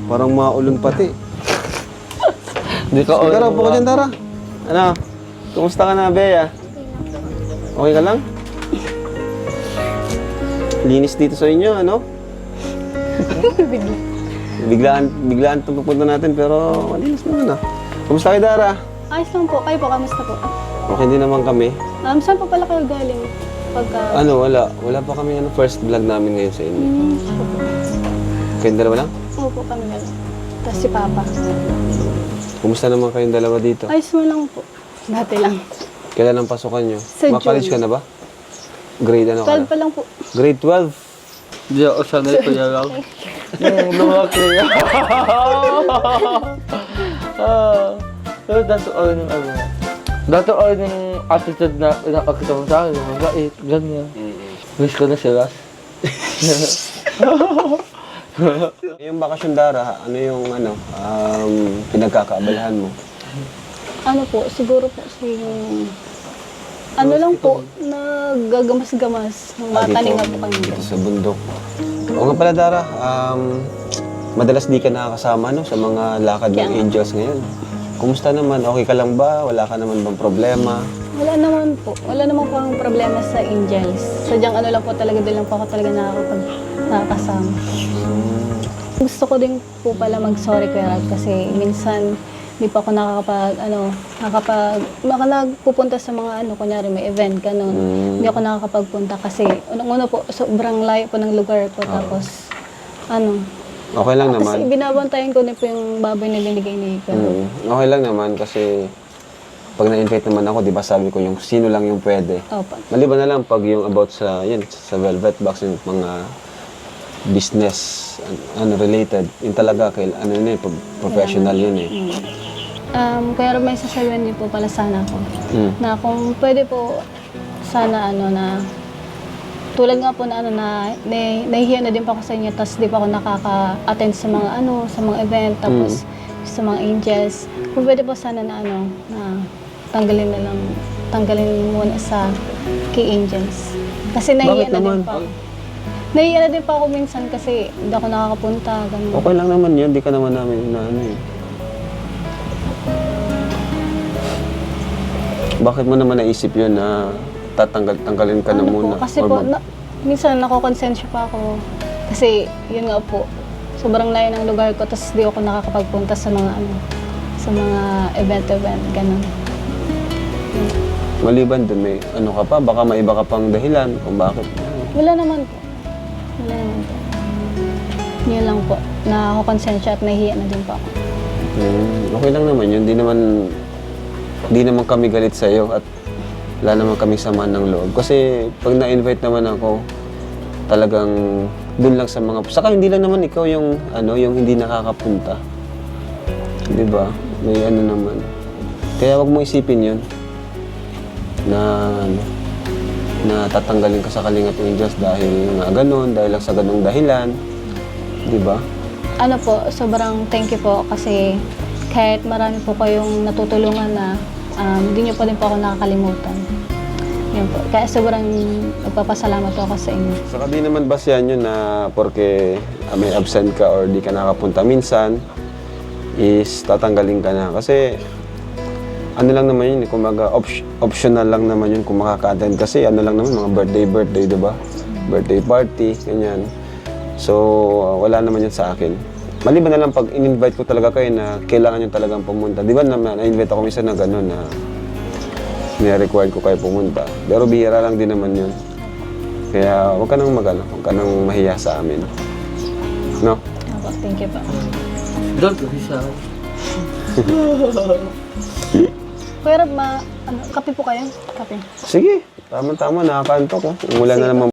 Parang maulong pati. Hindi ka Dara, upo ka dyan, Dara. Ano? Kumusta ka na, Bea? Okay ka lang? Linis dito sa inyo, ano? Biglaan itong pupunta natin, pero malinis naman, ah. Kumusta kayo, Dara? Ayos lang po. Kayo po, kamusta po? Okay din naman kami. Saan po pala kayo galing? Pagka... Ano, wala. Wala pa kami, first vlog namin ngayon sa inyo. Kayong dalawa lang? Oo po kami galing. Tapos si Papa. Kumusta naman kayong dalawa dito? Ayos mo lang po. Dati lang. Kailan ang pasukan nyo? Sa Ma-college June. ka na ba? Grade ano ka 12 na? pa lang po. Grade 12? Hindi ako sanay pa niya lang. Yung lumaki. Pero dati ako ng ano. Dati ako ng attitude na pinakakita mo sa akin. Mabait, ganyan. Wish ko na sila. Yung bakasyon, Dara, ano yung pinagkakaabalahan mo? Ano po, siguro po ano lang po, naggagamas-gamas. Matalinga po kami. Dito sa bundok. O nga pala, Dara, madalas di ka nakakasama no, sa mga lakad ng Angels ngayon. Kumusta naman? Okay ka lang ba? Wala ka naman bang problema? Wala naman po. Wala naman po ang problema sa Angels. Sadyang ano lang po talaga, din lang po ako talaga nakakasama. Gusto ko din po pala mag-sorry Kuya Rab kasi minsan hindi pa ako nagpupunta sa mga kunyari may event, ganun. Hindi ako nakakapagpunta kasi unang-una po, sobrang layo po ng lugar ko. Tapos, Okay lang naman. kasi binabantayan ko din po yung baboy na binigay ni Kuya. Okay lang naman kasi pag na-invite naman ako, di ba sabi ko yung sino lang yung pwede. Opo. Maliban na lang pag yung about sa Velvet Box, yung mga business related, yun talaga professional yun eh. Kuya Rob, may sasabihin din po pala sana ako na kung pwede po sana na tulad nga po na nahihiya na din pa ako sa inyo tapos di pa ako nakaka-attend sa mga sa mga event tapos sa mga Angels. Kung pwede po sana na tanggalin muna sa kay Angels. Kasi nahihiya na din pa ako. Nahihiya na din pa ako minsan kasi hindi ako nakakapunta. Ganun. Okay lang naman yun, di ka naman namin Bakit mo naman naisip yun na tanggalin ka na muna? Kasi po, minsan nakokonsensya pa ako. Kasi, yun nga po, sobrang layo ng lugar ko, tapos di ako nakakapagpunta sa mga event, ganun. Maliban dun, may ka pa, baka may iba ka pang dahilan kung bakit. Wala naman po. Yun lang po, nakokonsensya at nahihiya na din po ako. Okay lang naman yun, di naman kami galit sa'yo at wala naman kami sama ng loob. Kasi pag na-invite naman ako, talagang dun lang sa mga... Saka hindi lang naman ikaw yung hindi nakakapunta. Di ba? May naman. Kaya wag mo isipin yun na tatanggalin ka sa Kalingap Angels dahil nga ganun, dahil lang sa ganung dahilan. Di ba? Sobrang thank you po kasi kahit marami po kayong natutulungan na hindi niyo pa din po ako nakakalimutan. Yun po. Kaya sobrang nagpapasalamat po ako sa inyo. Saka di naman basyan yun na porque may absent ka or di ka nakapunta minsan is tatanggalin ka na. Kasi lang naman yun, kumaga optional lang naman yun kung makaka-attend. Kasi lang naman, mga birthday, diba? Birthday party, ganyan. So, wala naman yun sa akin. Maliban na lang pag in-invite ko talaga kayo na kailangan nyo talagang pumunta. Di ba na-invite ako minsan na gano'n na nire-required ko kayo pumunta. Pero bihira lang din naman yun. Kaya huwag ka nang huwag ka nang mahiya sa amin. No? Thank you po. Don't be shy. Kuya Rob, kape po kayo? Kape. Sige, tama-tama, nakakanto ko. Umulan na naman.